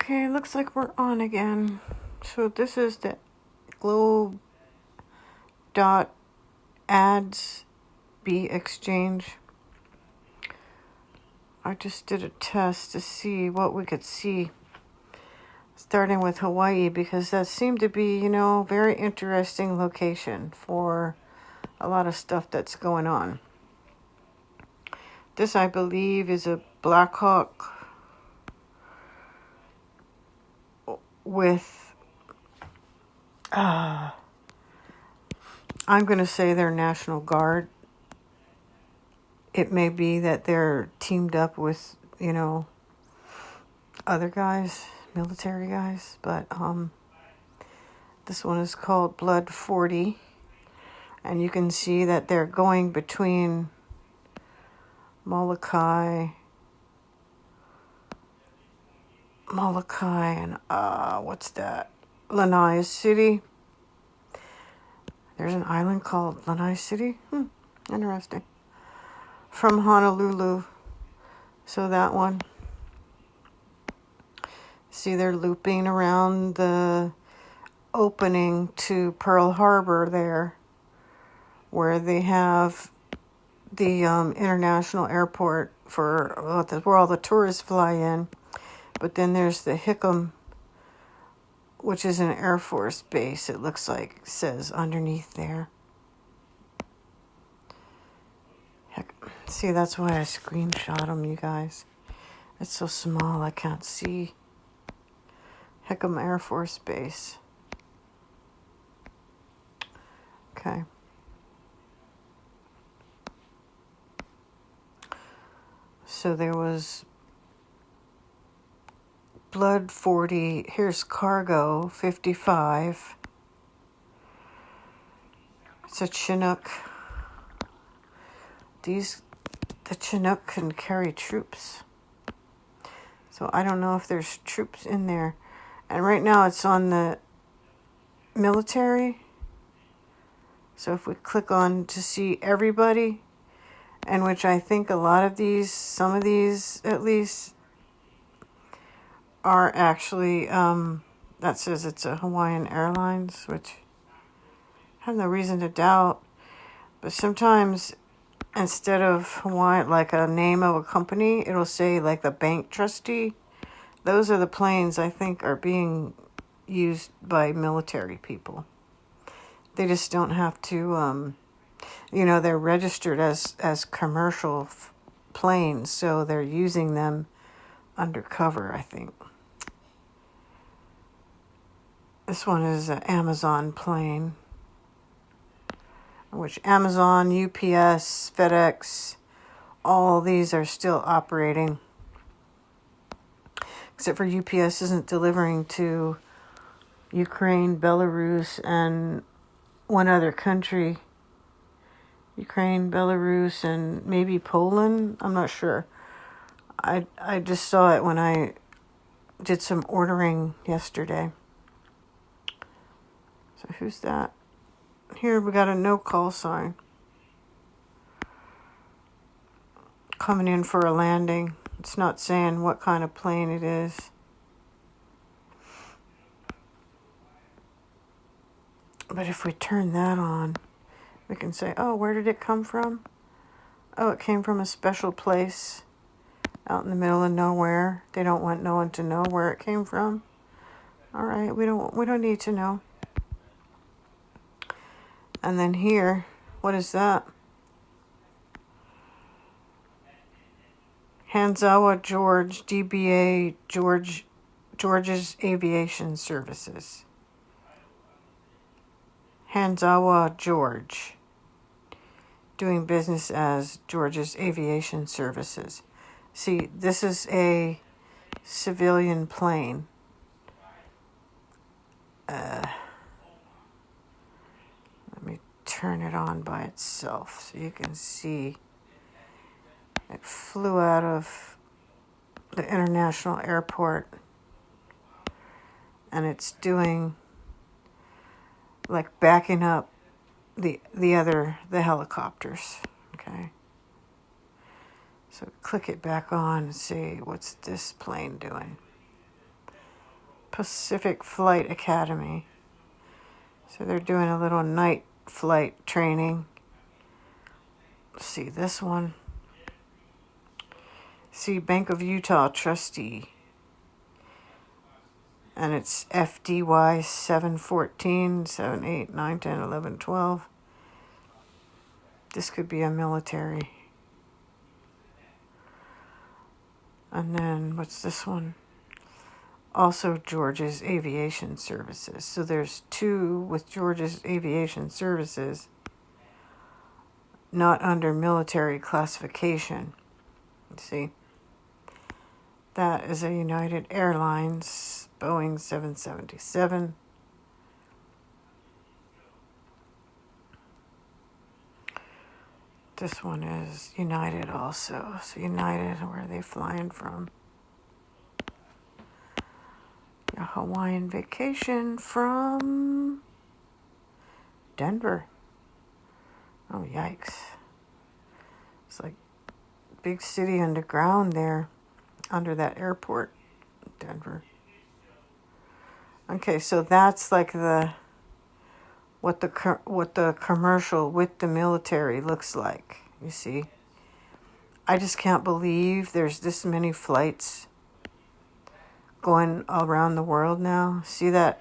Okay, looks like we're on again. So this is the globe dot ads B exchange. I just did a test to see what we could see, starting with Hawaii, because that seemed to be, very interesting location for a lot of stuff that's going on. This, I believe, is a Black Hawk with, I'm going to say their National Guard. It may be that they're teamed up with, other guys, military guys, but this one is called Blood 40, and you can see that they're going between Molokai and what's that? Lanai City. There's an island called Lanai City. Interesting. From Honolulu. So that one. See, they're looping around the opening to Pearl Harbor there, where they have the international airport for where all the tourists fly in. But then there's the Hickam, which is an Air Force base, it looks like, it says underneath there. See, that's why I screenshot them, you guys. It's so small I can't see. Hickam Air Force Base. Okay. So there was Blood 40. Here's Cargo 55. It's a Chinook. The Chinook can carry troops. So I don't know if there's troops in there. And right now it's on the military. So if we click on to see everybody, and which I think a lot of these, some of these at least, are actually, that says it's a Hawaiian Airlines, which I have no reason to doubt. But sometimes instead of Hawaii, like a name of a company, it'll say like the bank trustee. Those are the planes I think are being used by military people. They just don't have to, they're registered as commercial planes, so they're using them undercover, I think. This one is an Amazon plane, which Amazon, UPS, FedEx, all these are still operating. Except for UPS isn't delivering to Ukraine, Belarus, and one other country. Ukraine, Belarus, and maybe Poland. I'm not sure. I just saw it when I did some ordering yesterday. So who's that? Here we got a no call sign. Coming in for a landing. It's not saying what kind of plane it is. But if we turn that on, we can say, oh, where did it come from? Oh, it came from a special place out in the middle of nowhere. They don't want no one to know where it came from. All right, we don't need to know. And then here, what is that? Hanzawa George, DBA George's Aviation Services. Hanzawa George, doing business as George's Aviation Services. See, this is a civilian plane. Let me turn it on by itself so you can see. It flew out of the international airport, and it's doing like backing up the helicopters. Okay. So click it back on and see what's this plane doing. Pacific Flight Academy. So they're doing a little night flight training. Let's see this one. See, Bank of Utah trustee. And it's FDY 714, 7, 8, 9, 10, 11, 12. This could be a military. And then what's this one? Also George's Aviation Services. So there's two with George's Aviation Services, not under military classification. See? That is a United Airlines Boeing 777. This one is United also. So United, where are they flying from? A Hawaiian vacation from Denver. Oh, yikes. It's like big city underground there, under that airport, Denver. Okay, so that's like what the commercial with the military looks like. You see, I just can't believe there's this many flights going around the world now. See that?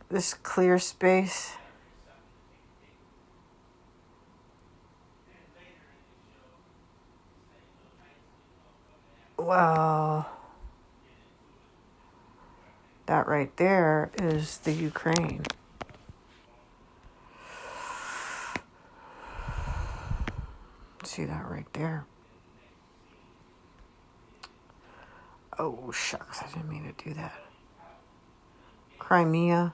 This clear space. Wow. That right there is the Ukraine. See that right there? Oh, shucks, I didn't mean to do that. Crimea.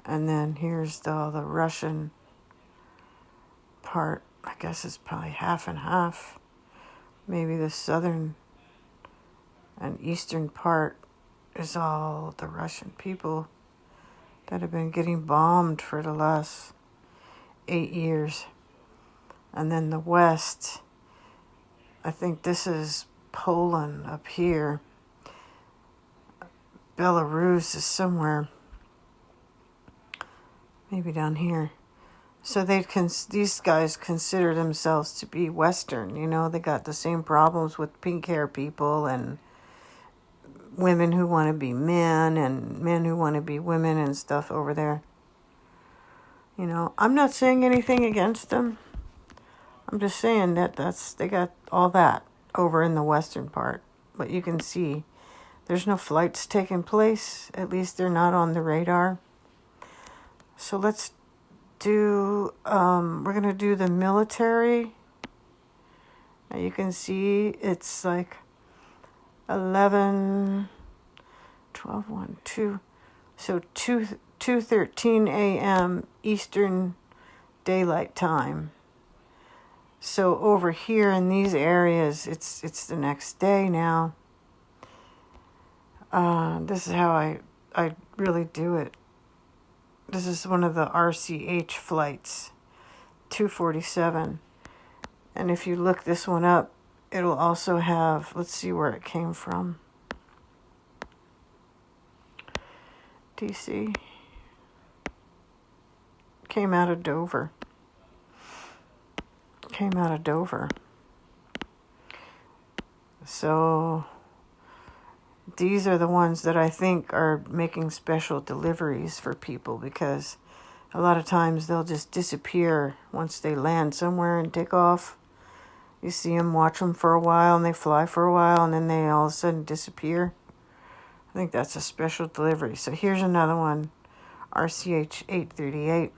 And then here's the Russian part. I guess it's probably half and half. Maybe the southern and eastern part is all the Russian people that have been getting bombed for the last 8 years. And then the west, I think this is Poland up here. Belarus is somewhere, maybe down here. So these guys consider themselves to be Western. You know, they got the same problems with pink hair people and women who want to be men and men who want to be women and stuff over there. You know, I'm not saying anything against them. I'm just saying that they got all that over in the western part. But you can see there's no flights taking place. At least they're not on the radar. So let's do, we're going to do the military. Now you can see it's like 11, 12, 1, 2. So 2:13 a.m. Eastern Daylight Time. So over here in these areas, it's the next day now. This is how I really do it. This is one of the RCH flights, 247. And if you look this one up, it'll also have, let's see where it came from. DC. Came out of Dover. So these are the ones that I think are making special deliveries for people, because a lot of times they'll just disappear once they land somewhere and take off. You see them, watch them for a while, and they fly for a while, and then they all of a sudden disappear. I think that's a special delivery. So here's another one, RCH 838.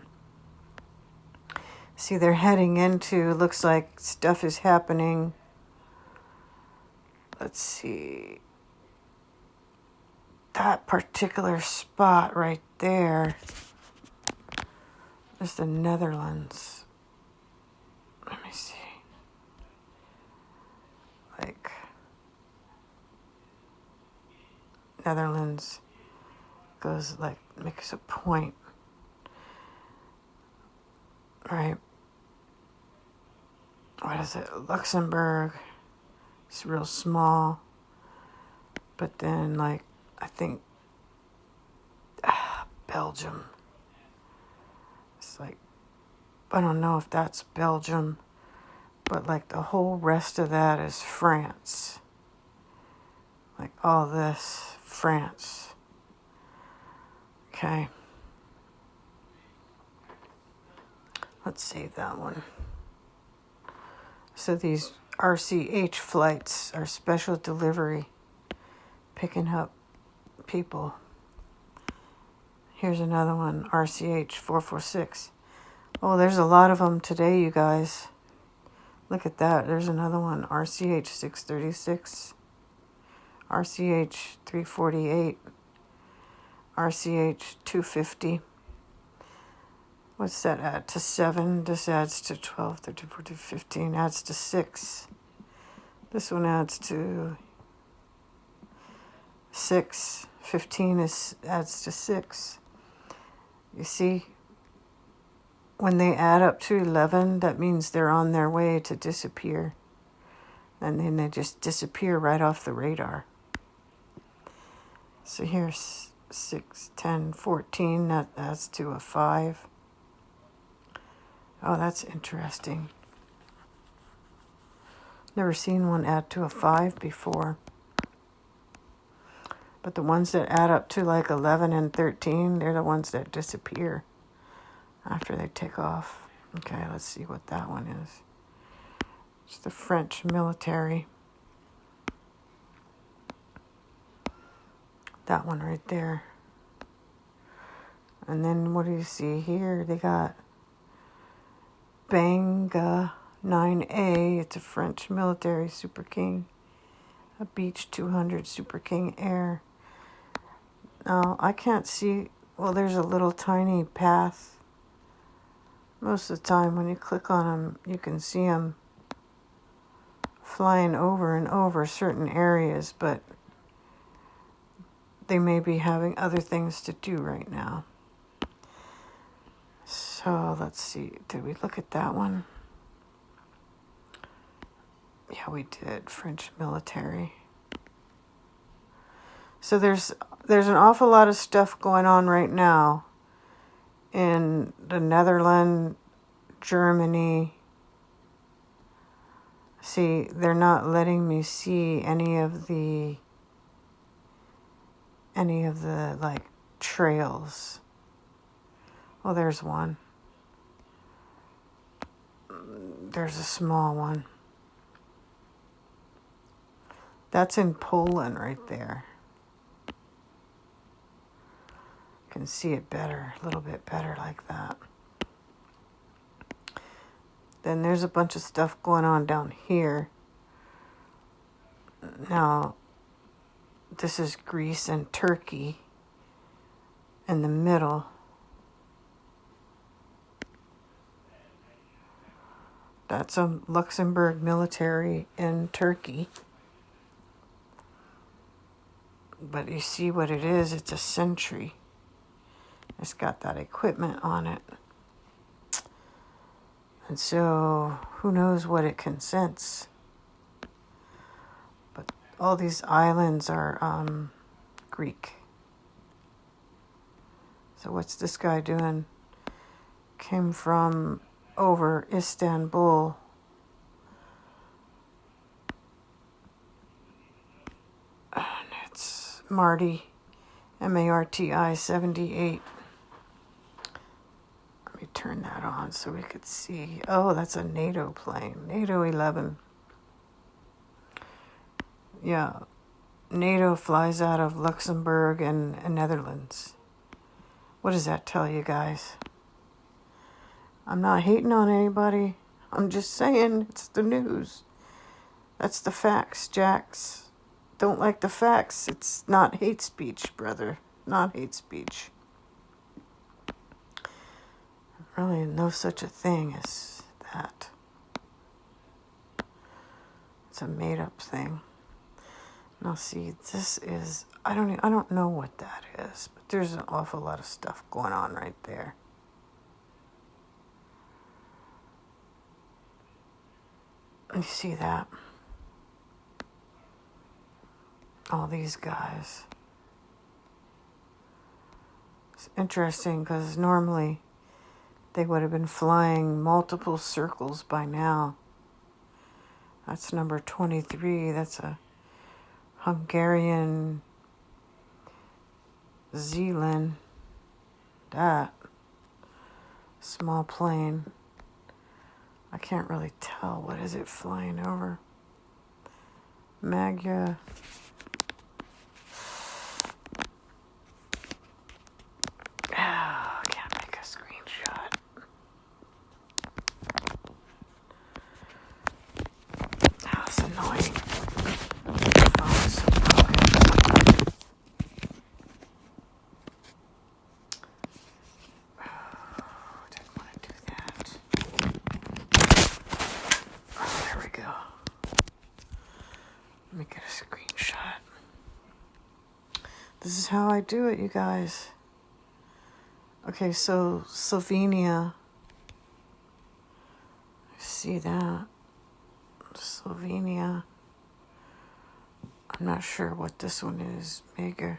See, they're heading into, looks like stuff is happening. Let's see. That particular spot right there is the Netherlands. Let me see. Like, Netherlands goes like, makes a point. Right. What is it? Luxembourg. It's real small. But then, like, I think Belgium. It's like, I don't know if that's Belgium, but like the whole rest of that is France. Like all this, France. Okay. Let's save that one. So these RCH flights are special delivery, picking up people. Here's another one, RCH 446. Oh, there's a lot of them today, you guys. Look at that. There's another one, RCH 636, RCH 348, RCH 250. What's that add to 7? This adds to 12, 13, 14, 15, adds to 6. This one adds to 6. 15 adds to 6. You see, when they add up to 11, that means they're on their way to disappear. And then they just disappear right off the radar. So here's 6, 10, 14. That adds to a 5. Oh, that's interesting. Never seen one add to a 5 before. But the ones that add up to like 11 and 13, they're the ones that disappear after they take off. Okay, let's see what that one is. It's the French military. That one right there. And then what do you see here? They got Banga 9A. It's a French military Super King. A Beech 200 Super King Air. Now, I can't see. Well, there's a little tiny path. Most of the time when you click on them, you can see them flying over and over certain areas, but they may be having other things to do right now. So let's see. Did we look at that one? Yeah, we did. French military. So there's an awful lot of stuff going on right now in the Netherlands, Germany. See, they're not letting me see any of the like trails. Oh, there's one. There's a small one. That's in Poland right there. You can see it better, a little bit better like that. Then there's a bunch of stuff going on down here. Now, this is Greece and Turkey in the middle. That's a Luxembourg military in Turkey. But you see what it is? It's a sentry. It's got that equipment on it. And so, who knows what it can sense? But all these islands are Greek. So what's this guy doing? Came from over Istanbul. And it's Marty, MARTI 78. Let me turn that on so we could see. Oh, that's a NATO plane. NATO 11. Yeah. NATO flies out of Luxembourg and Netherlands. What does that tell you guys? I'm not hating on anybody. I'm just saying it's the news. That's the facts, Jax. Don't like the facts. It's not hate speech, brother. Not hate speech. Really, no such a thing as that. It's a made-up thing. Now, see, this is I don't know what that is, but there's an awful lot of stuff going on right there. You see that? all these guys. It's interesting because normally they would have been flying multiple circles by now. That's number 23. That's a Hungarian Zealand. That small plane. I can't really tell. What is it flying over? Magya. I can't make a screenshot. That's annoying. My phone is so broken. Didn't want to do that. Oh, there we go. Let me get a screenshot. This is how I do it, you guys. Okay, so Slovenia. See that? Slovenia. I'm not sure what this one is. Mega.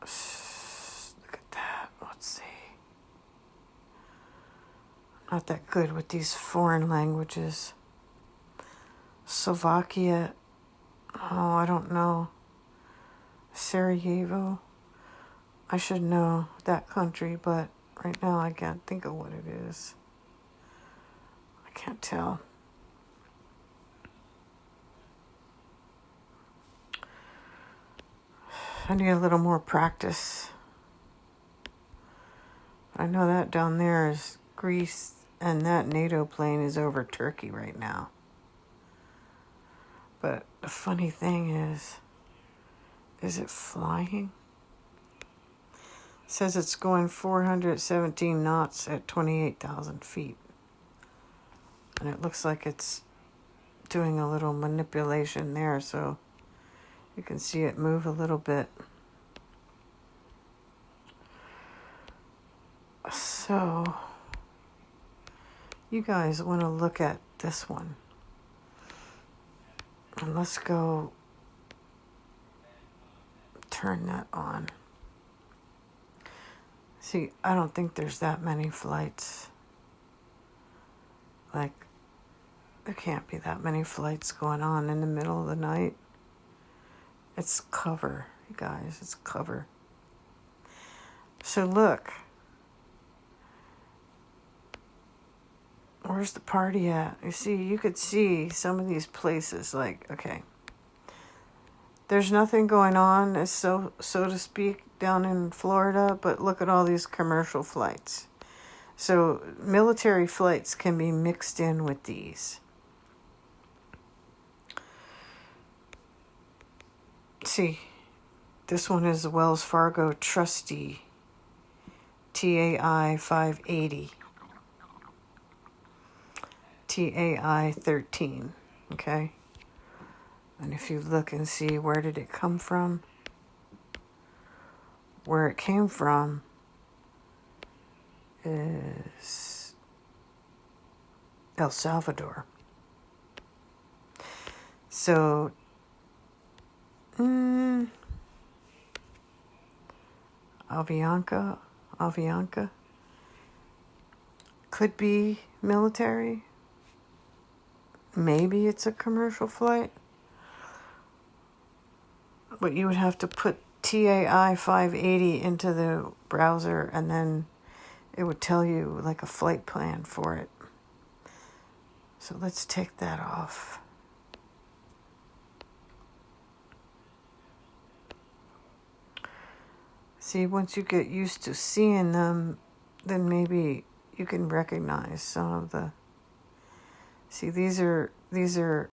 Look at that. Let's see. I'm not that good with these foreign languages. Slovakia. Oh, I don't know. Sarajevo. I should know that country, but right now I can't think of what it is. I can't tell. I need a little more practice. I know that down there is Greece, and that NATO plane is over Turkey right now. But the funny thing is it flying? It says it's going 417 knots at 28,000 feet. And it looks like it's doing a little manipulation there, so you can see it move a little bit. So, you guys want to look at this one. And let's go turn that on. See, I don't think there's that many flights. Like, there can't be that many flights going on in the middle of the night. It's cover, you guys. It's cover. So look. Where's the party at? You see, you could see some of these places. Like, okay, there's nothing going on, so to speak, down in Florida. But look at all these commercial flights. So military flights can be mixed in with these. See, this one is the Wells Fargo Trustee TAI 580. TAI 13, okay? And if you look and see where did it come from, where it came from is El Salvador. So, Avianca could be military. Maybe it's a commercial flight. But you would have to put TAI 580 into the browser, and then it would tell you like a flight plan for it. So let's take that off. See, once you get used to seeing them, then maybe you can recognize some of the... See, these are